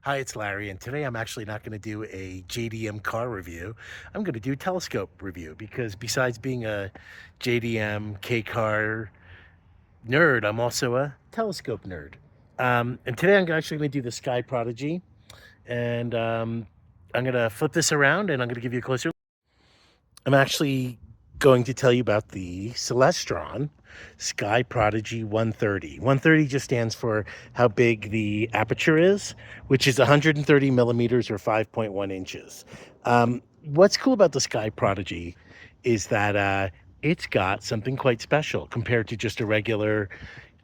Hi, it's Larry, and today I'm actually not going to do a JDM car review. I'm going to do a telescope review because besides being a JDM K car nerd, I'm also a telescope nerd. And today I'm actually going to do the Sky Prodigy, and I'm going to flip this around and I'm going to give you a closer. I'm actually going to tell you about the Celestron SkyProdigy 130. 130 just stands for how big the aperture is, which is 130 millimeters or 5.1 inches. What's cool about the SkyProdigy is that it's got something quite special compared to just a regular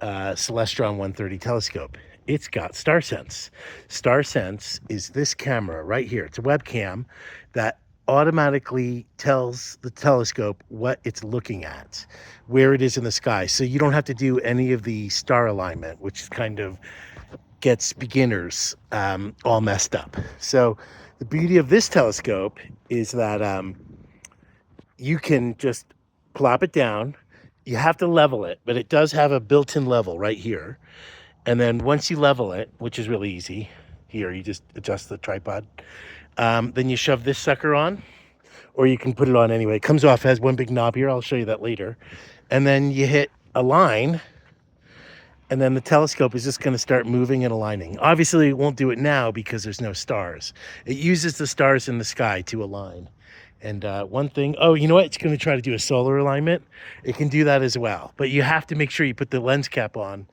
Celestron 130 telescope. It's got StarSense. StarSense is this camera right here. It's a webcam that automatically tells the telescope what it's looking at, where it is in the sky. So you don't have to do any of the star alignment, which kind of gets beginners all messed up. So the beauty of this telescope is that you can just plop it down. You have to level it, but it does have a built-in level right here. And then once you level it, which is really easy, here you just adjust the tripod. Then you shove this sucker on, or you can put it on anyway. It comes off, has one big knob here. I'll show you that later. And then you hit align, and then the telescope is just going to start moving and aligning. Obviously, it won't do it now because there's no stars. It uses the stars in the sky to align. And one thing, oh, you know what? It's going to try to do a solar alignment. It can do that as well. But you have to make sure you put the lens cap on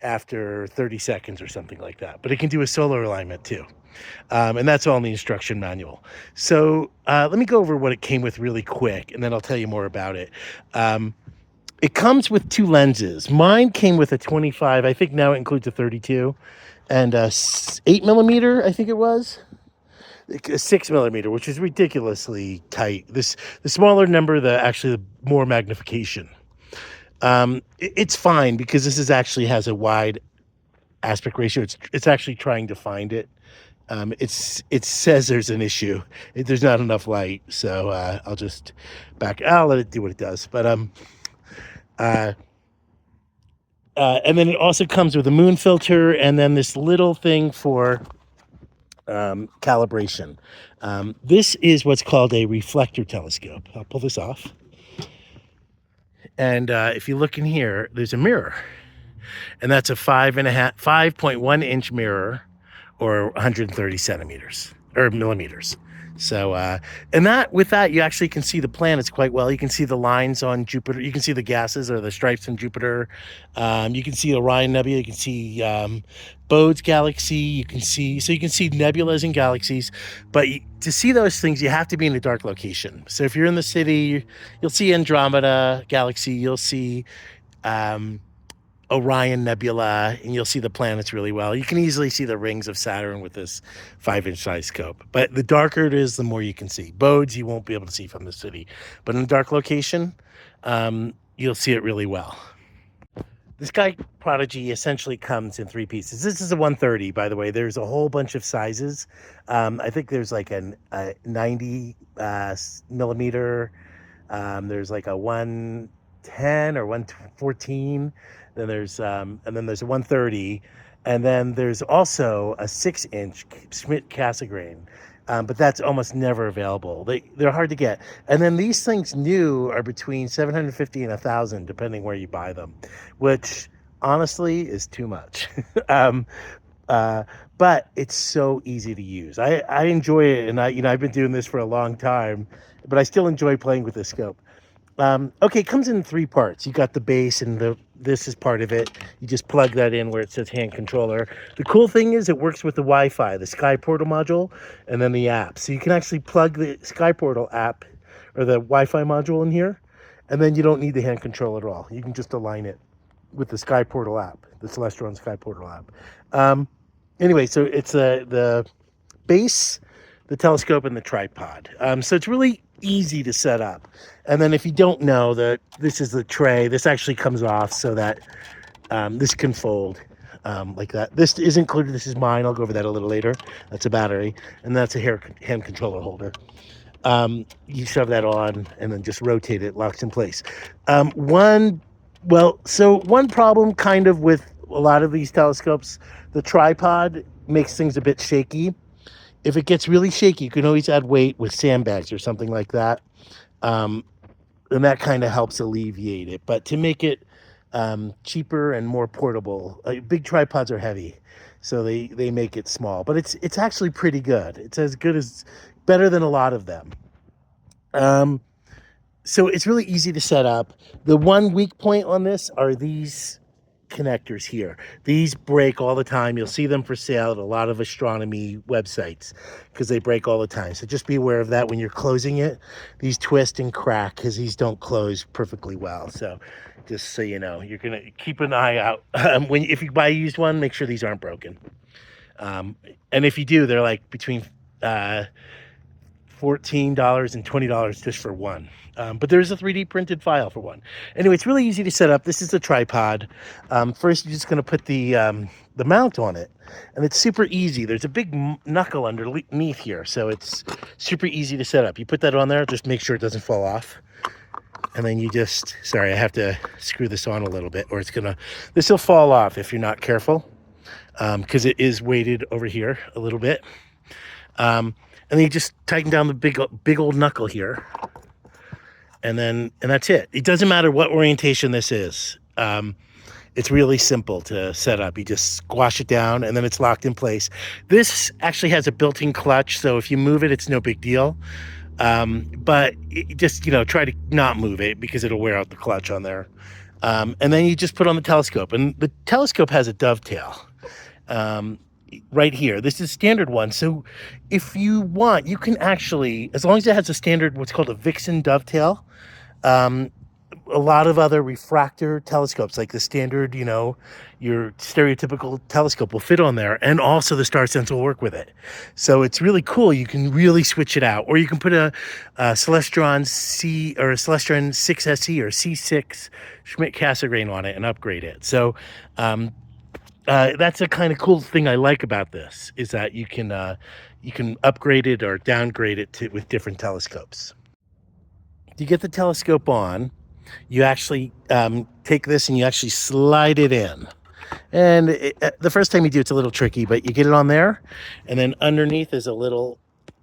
after 30 seconds or something like that. But it can do a solar alignment too. And that's all in the instruction manual. So let me go over what it came with really quick, and then I'll tell you more about it. It comes with two lenses. Mine came with a 25. I think now it includes a 32 and a 8 millimeter, I think it was. A 6 millimeter, which is ridiculously tight. The smaller number, the more magnification. It's fine because this is actually has a wide aspect ratio. It's actually trying to find it. It says there's an issue. There's not enough light, so I'll let it do what it does. But and then it also comes with a moon filter, and then this little thing for calibration. This is what's called a reflector telescope. I'll pull this off. And if you look in here, there's a mirror, and that's a 5.1 inch mirror, or 130 centimeters or millimeters. So, with that, you actually can see the planets quite well. You can see the lines on Jupiter. You can see the gases or the stripes on Jupiter. You can see Orion Nebula. You can see Bode's galaxy. You can see nebulas and galaxies. But to see those things, you have to be in a dark location. So if you're in the city, you'll see Andromeda galaxy. You'll see Orion Nebula, and you'll see the planets really well. You can easily see the rings of Saturn with this 5-inch size scope. But the darker it is, the more you can see. Bodes, you won't be able to see from the city. But in a dark location, you'll see it really well. The Sky Prodigy essentially comes in three pieces. This is a 130, by the way. There's a whole bunch of sizes. I think there's like a 90 millimeter. There's like a 110 or 114. Then there's a 130, and then there's also a 6-inch Schmidt-Cassegrain, but that's almost never available. They're hard to get. And then these things new are between $750 and $1,000, depending where you buy them, which honestly is too much. But it's so easy to use. I enjoy it, and I've been doing this for a long time, but I still enjoy playing with this scope. Okay, it comes in three parts. You got the base, and this is part of it. You just plug that in where it says hand controller. The cool thing is it works with the Wi-Fi, the Sky Portal module, and then the app. So you can actually plug the Sky Portal app or the Wi-Fi module in here, and then you don't need the hand control at all. You can just align it with the Sky Portal app, the Celestron Sky Portal app. Anyway, so it's the base, the telescope, and the tripod. So it's really easy to set up. And then if you don't know that this is the tray, this actually comes off so that this can fold like that. This is included. This is mine. I'll go over that a little later. That's a battery, and that's a hand controller holder. You shove that on and then just rotate it, locks in place. One problem kind of with a lot of these telescopes, the tripod makes things a bit shaky. If it gets really shaky, you can always add weight with sandbags or something like that. Um, and that kind of helps alleviate it. But to make it cheaper and more portable, big tripods are heavy, so they make it small. But it's actually pretty good. It's as good as better than a lot of them. So it's really easy to set up. The one weak point on this are these connectors here. These break all the time. You'll see them for sale at a lot of astronomy websites because they break all the time. So just be aware of that when you're closing it. These twist and crack because these don't close perfectly well. So just so you know, you're gonna keep an eye out. If you buy a used one, make sure these aren't broken. And if you do, they're like between $14 and $20 just for one. But there's a 3D printed file for one. Anyway, it's really easy to set up. This is a tripod. First, you're just going to put the mount on it, and it's super easy. There's a big knuckle underneath here, so it's super easy to set up. You put that on there, just make sure it doesn't fall off. And then you just, sorry, I have to screw this on a little bit, or this will fall off if you're not careful, because it is weighted over here a little bit. And then you just tighten down the big old knuckle here. And that's it. It doesn't matter what orientation this is. It's really simple to set up. You just squash it down and then it's locked in place. This actually has a built-in clutch, so if you move it, it's no big deal. But just, try to not move it because it'll wear out the clutch on there. And then you just put on the telescope, and the telescope has a dovetail. Right here, this is standard one. So if you want, you can actually, as long as it has a standard, what's called a Vixen dovetail, a lot of other refractor telescopes, like the standard, your stereotypical telescope will fit on there, and also the StarSense will work with it. So it's really cool. You can really switch it out, or you can put a Celestron C or a Celestron 6SE or C6 Schmidt-Cassegrain on it and upgrade it. So that's a kind of cool thing I like about this, is that you can upgrade it or downgrade it with different telescopes. To get the telescope on, you actually take this and you actually slide it in. And the first time you do, it's a little tricky, but you get it on there, and then underneath is a little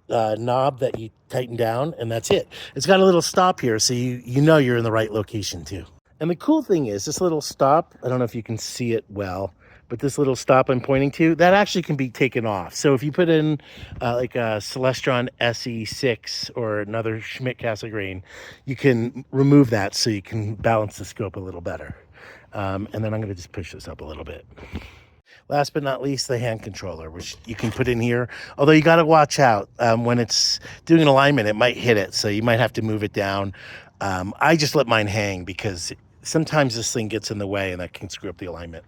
knob that you tighten down, and that's it. It's got a little stop here, so you know you're in the right location too. And the cool thing is this little stop, I don't know if you can see it well, but this little stop I'm pointing to, that actually can be taken off. So if you put in like a Celestron SE6 or another Schmidt-Cassegrain, you can remove that so you can balance the scope a little better. And then I'm going to just push this up a little bit. Last but not least, the hand controller, which you can put in here. Although you got to watch out. When it's doing an alignment, it might hit it, so you might have to move it down. I just let mine hang because sometimes this thing gets in the way and that can screw up the alignment.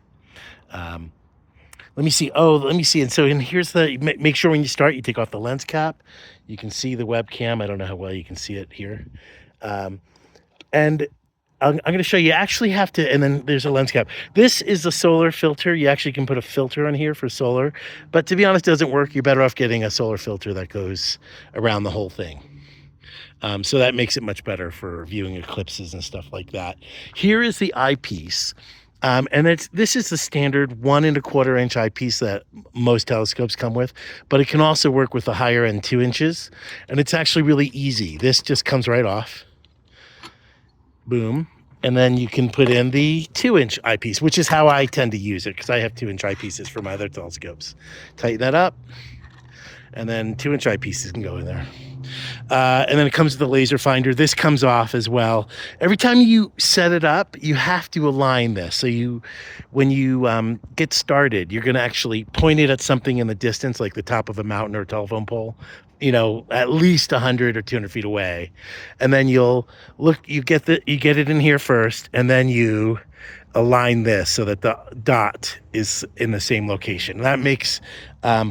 Let me see. And so, here's make sure when you start, you take off the lens cap. You can see the webcam. I don't know how well you can see it here. And I'm going to show you actually have to, and then there's a lens cap. This is a solar filter. You actually can put a filter on here for solar, but to be honest, it doesn't work. You're better off getting a solar filter that goes around the whole thing. So that makes it much better for viewing eclipses and stuff like that. Here is the eyepiece. And this is the standard 1 1/4 inch eyepiece that most telescopes come with, but it can also work with the higher end 2 inches, and it's actually really easy. This just comes right off. Boom. And then you can put in the 2-inch eyepiece, which is how I tend to use it because I have 2-inch eyepieces for my other telescopes. Tighten that up, and then 2-inch eyepieces can go in there. And then it comes with the laser finder. This comes off as well. Every time you set it up, you have to align this. So when you get started, you're going to actually point it at something in the distance, like the top of a mountain or a telephone pole, at least 100 or 200 feet away. And then you get it in here first, and then you align this so that the dot is in the same location. And that makes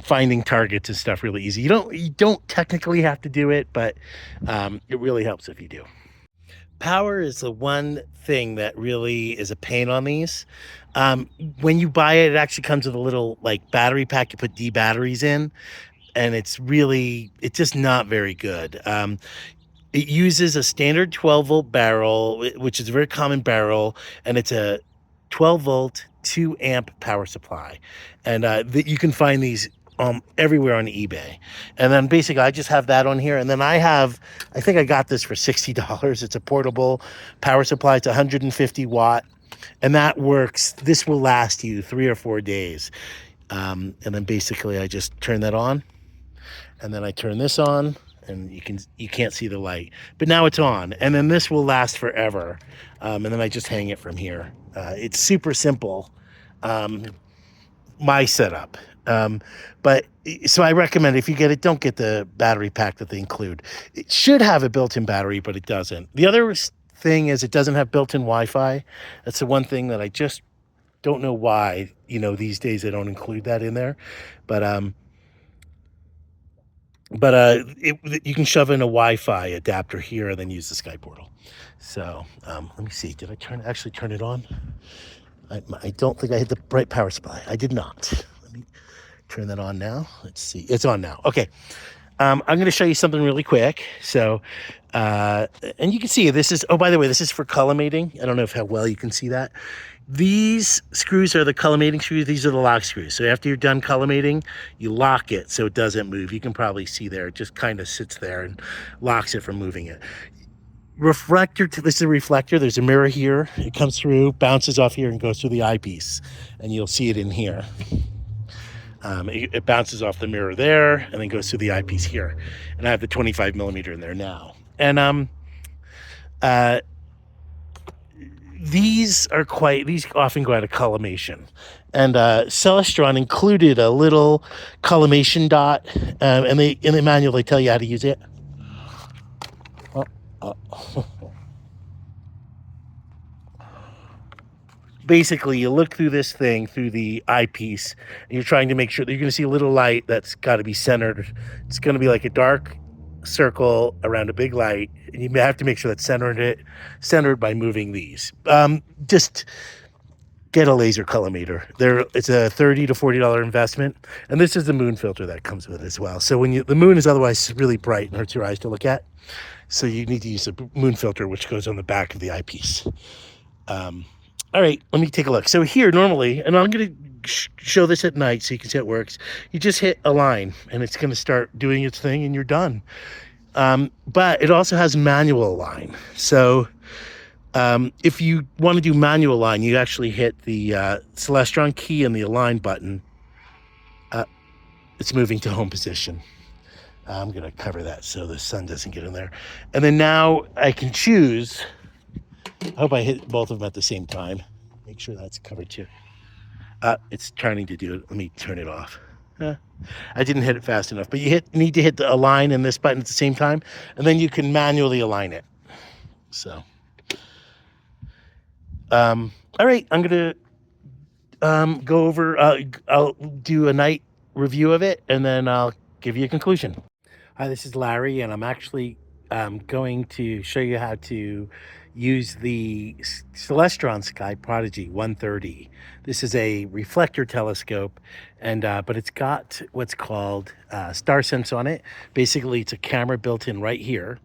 finding targets and stuff really easy. You don't technically have to do it, but it really helps if you do. Power is the one thing that really is a pain on these. When you buy it, it actually comes with a little battery pack. You put D batteries in, and it's just not very good. It uses a standard 12-volt barrel, which is a very common barrel, and it's a 12-volt, 2-amp power supply. And you can find these everywhere on eBay. And then basically I just have that on here. And then I think I got this for $60. It's a portable power supply. It's 150 watt. And that works. This will last you 3 or 4 days. And then basically I just turn that on. And then I turn this on. And you can't see the light. But now it's on. And then this will last forever. And then I just hang it from here. It's super simple. My setup. But so I recommend if you get it, don't get the battery pack that they include. It should have a built-in battery, but it doesn't. The other thing is it doesn't have built-in Wi-Fi. That's the one thing that I just don't know why, these days they don't include that in there. But you can shove in a Wi-Fi adapter here and then use the Sky Portal. So let me see. Did I actually turn it on? I don't think I hit the right power supply. I did not. Let me turn that on now. Let's see. It's on now. Okay. I'm going to show you something really quick. So, and you can see this is, oh, by the way, this is for collimating. I don't know how well you can see that. These screws are the collimating screws. These are the lock screws. So after you're done collimating, you lock it so it doesn't move. You can probably see there. It just kind of sits there and locks it from moving it. Reflector, this is a reflector. There's a mirror here. It comes through, bounces off here, and goes through the eyepiece. And you'll see it in here. It bounces off the mirror there, and then goes through the eyepiece here. And I have the 25 millimeter in there now. And these often go out of collimation. And Celestron included a little collimation dot, and in the manual they tell you how to use it. Basically, you look through this thing, through the eyepiece, and you're trying to make sure that you're going to see a little light that's got to be centered. It's going to be like a dark circle around a big light, and you have to make sure that's centered by moving these. Just get a laser collimator. It's a $30 to $40 investment, and this is the moon filter that comes with it as well. So the moon is otherwise really bright and hurts your eyes to look at, so you need to use a moon filter, which goes on the back of the eyepiece. All right, let me take a look. So here, normally, and I'm going to show this at night so you can see how it works. You just hit align, and it's going to start doing its thing, and you're done. But it also has manual align. So if you want to do manual align, you actually hit the Celestron key and the align button. It's moving to home position. I'm going to cover that so the sun doesn't get in there. And then now I can choose. I hope I hit both of them at the same time. Make sure that's covered too. It's trying to do it. Let me turn it off. I didn't hit it fast enough, but you need to hit the align and this button at the same time, and then you can manually align it. So, all right, I'm gonna go over. I'll do a night review of it, and then I'll give you a conclusion. Hi, this is Larry, and I'm actually going to show you how to use the Celestron SkyProdigy 130. This is a reflector telescope, and but it's got what's called StarSense on it. Basically, it's a camera built in right here,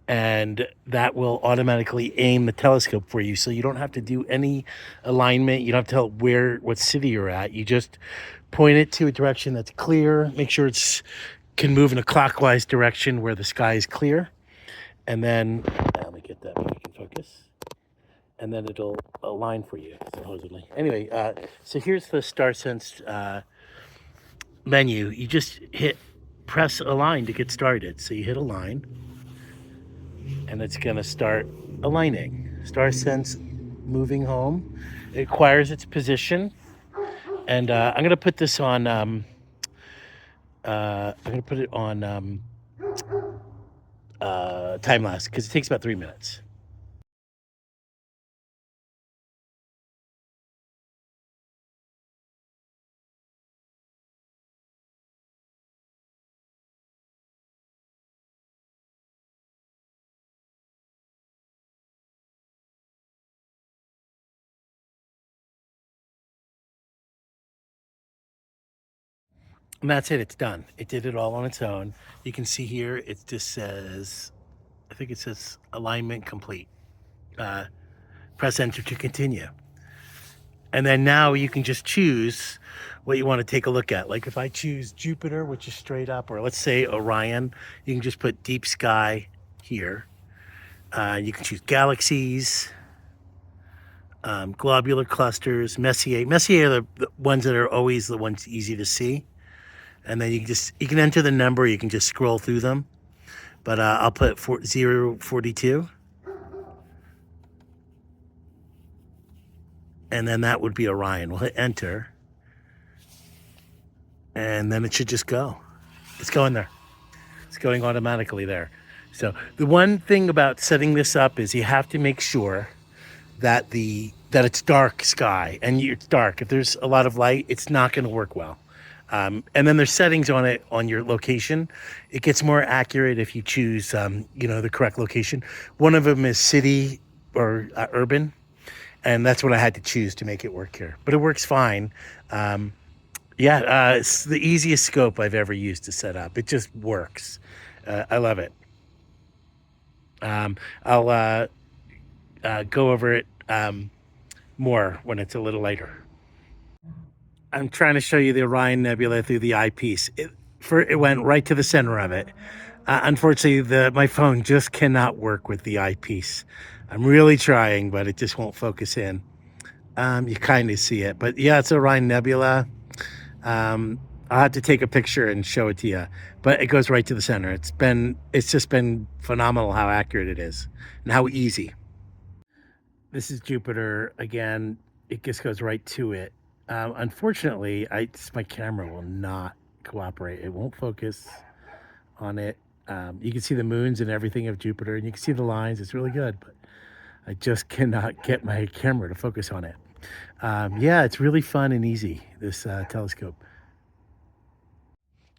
and that will automatically aim the telescope for you, so you don't have to do any alignment. You don't have to tell what city you're at. You just point it to a direction that's clear. Make sure it's can move in a clockwise direction where the sky is clear. And then, let me get that, maybe you can focus. And then it'll align for you, supposedly. Anyway, so here's the StarSense menu. You just press align to get started. So you hit align, and it's gonna start aligning. StarSense moving home. It acquires its position. And I'm gonna put this on, I'm gonna put it on time lapse because it takes about 3 minutes. And that's it, it's done. It did it all on its own. You can see here, it just says, I think it says alignment complete. Press enter to continue. And then now you can just choose what you want to take a look at. Like if I choose Jupiter, which is straight up, or let's say Orion, you can just put deep sky here. You can choose galaxies, globular clusters, Messier. Messier are the ones that are always the ones easy to see. And then you can enter the number, you can just scroll through them. But I'll put 042. And then that would be Orion. We'll hit enter. And then it should just go. It's going there. It's going automatically there. So the one thing about setting this up is you have to make sure that it's dark sky, and it's dark. If there's a lot of light, it's not going to work well. And then there's settings on it on your location. It gets more accurate if you choose, the correct location. One of them is city or urban, and that's what I had to choose to make it work here. But it works fine. It's the easiest scope I've ever used to set up. It just works. I love it. I'll go over it more when it's a little later. I'm trying to show you the Orion Nebula through the eyepiece. It went right to the center of it. Unfortunately, my phone just cannot work with the eyepiece. I'm really trying, but it just won't focus in. You kind of see it, but yeah, it's Orion Nebula. I'll have to take a picture and show it to you, but it goes right to the center. It's just been phenomenal how accurate it is and how easy. This is Jupiter again. It just goes right to it. Unfortunately, my camera will not cooperate. It won't focus on it. You can see the moons and everything of Jupiter, and you can see the lines. It's really good, but I just cannot get my camera to focus on it. It's really fun and easy, this telescope.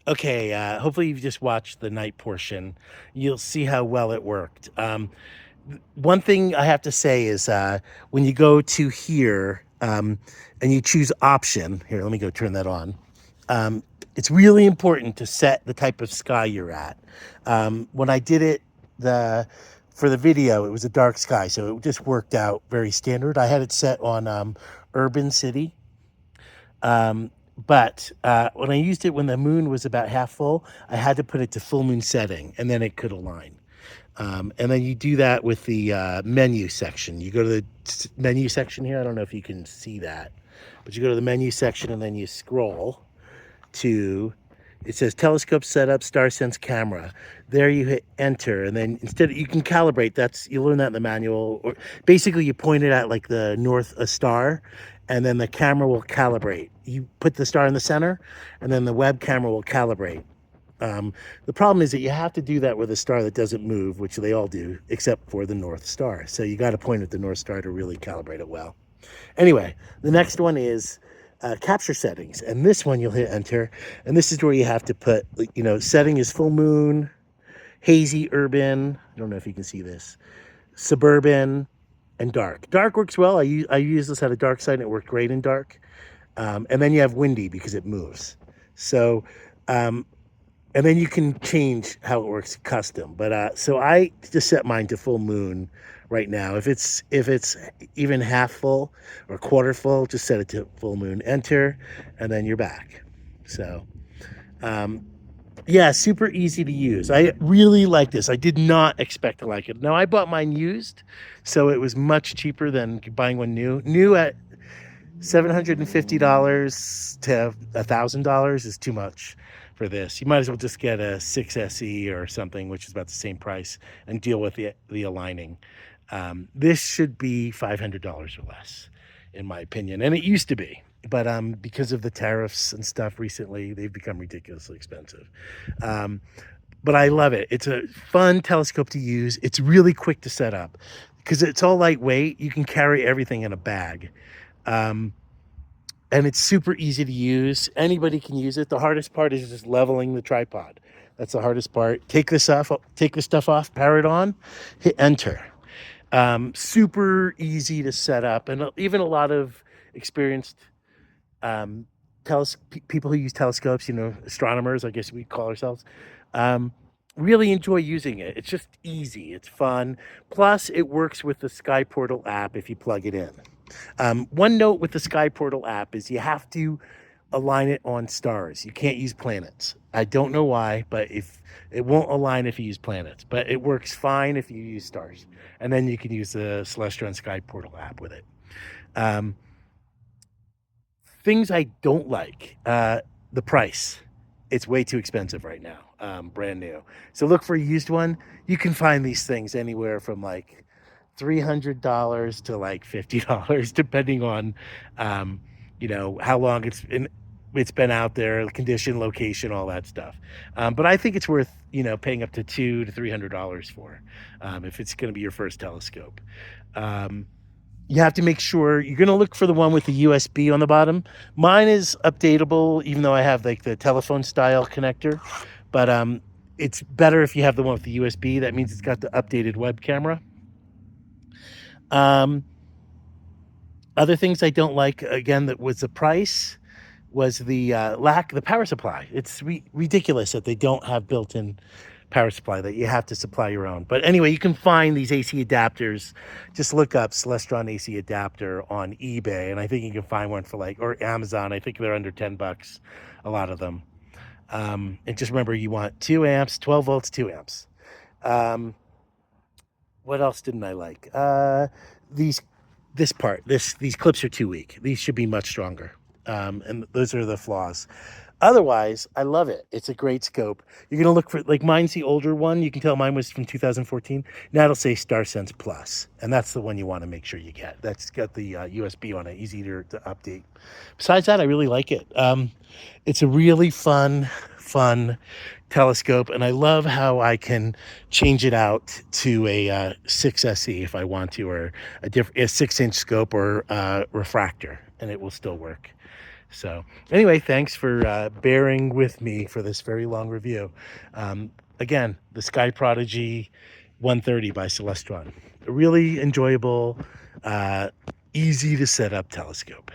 Okay, hopefully you've just watched the night portion. You'll see how well it worked. One thing I have to say is when you go to here and you choose option, here, let me go turn that on. It's really important to set the type of sky you're at. When I did it for the video, it was a dark sky, so it just worked out very standard. I had it set on urban city. But when I used it when the moon was about half full, I had to put it to full moon setting, and then it could align. And then you do that with the menu section. You go to the menu section here. I don't know if you can see that, but you go to the menu section and then you scroll to, it says telescope setup, StarSense camera. There you hit enter, and then instead you can calibrate. You learn that in the manual. Or basically you point it at like the north star, and then the camera will calibrate. You put the star in the center, and then the web camera will calibrate. The problem is that you have to do that with a star that doesn't move, which they all do, except for the North Star. So you got to point at the North Star to really calibrate it well. Anyway, the next one is capture settings. And this one you'll hit enter. And this is where you have to put, setting is full moon, hazy, urban. I don't know if you can see this. Suburban, and dark. Dark works well. I use this at a dark side, and it worked great in dark. And then you have windy because it moves. So, and then you can change how it works custom. But so I just set mine to full moon right now. If it's even half full or quarter full, just set it to full moon. Enter, and then you're back. So, super easy to use. I really like this. I did not expect to like it. Now, I bought mine used, so it was much cheaper than buying one new. New at $750 to $1,000 is too much for this. You might as well just get a 6SE or something, which is about the same price, and deal with the aligning. This should be $500 or less, in my opinion, and it used to be. But because of the tariffs and stuff recently, they've become ridiculously expensive. But I love it. It's a fun telescope to use. It's really quick to set up because it's all lightweight. You can carry everything in a bag. And it's super easy to use. Anybody can use it. The hardest part is just leveling the tripod. That's the hardest part. Take this stuff off, power it on, hit enter. Super easy to set up. And even a lot of experienced people who use telescopes, astronomers, I guess we call ourselves, Really enjoy using it. It's just easy. It's fun. Plus, it works with the Sky Portal app if you plug it in. One note with the Sky Portal app is you have to align it on stars. You can't use planets. I don't know why, but if it won't align if you use planets, but it works fine if you use stars. And then you can use the Celestron Sky Portal app with it. Um, Things I don't like, the price. It's way too expensive right now, brand new. So look for a used one. You can find these things anywhere from like $300 to like $50, depending on, how long it's been out there, condition, location, all that stuff. But I think it's worth, paying up to $200 to $300 for, if it's going to be your first telescope. Um, you have to make sure you're gonna look for the one with the USB on the bottom. Mine is updatable, even though I have like the telephone style connector. But it's better if you have the one with the USB. That means it's got the updated web camera. Um, Other things I don't like, again, that was the price, was the power supply. It's ridiculous that they don't have built-in power supply, that you have to supply your own. But anyway, you can find these AC adapters. Just look up Celestron AC adapter on eBay, and I think you can find one for or Amazon. I think they're under $10, a lot of them. And just remember, you want 2 amps, 12 volts, 2 amps. Um, what else didn't I like? These these clips are too weak. These should be much stronger. And those are the flaws. Otherwise, I love it. It's a great scope. You're gonna look for, like, mine's the older one. You can tell mine was from 2014. Now it'll say StarSense Plus, and that's the one you want to make sure you get. That's got the USB on it, easy to update. Besides that, I really like it. It's a really fun telescope, and I love how I can change it out to a 6SE if I want to, or a 6-inch scope, or refractor, and it will still work. So anyway, thanks for bearing with me for this very long review. Again, the SkyProdigy 130 by Celestron. A really enjoyable, easy to set up telescope.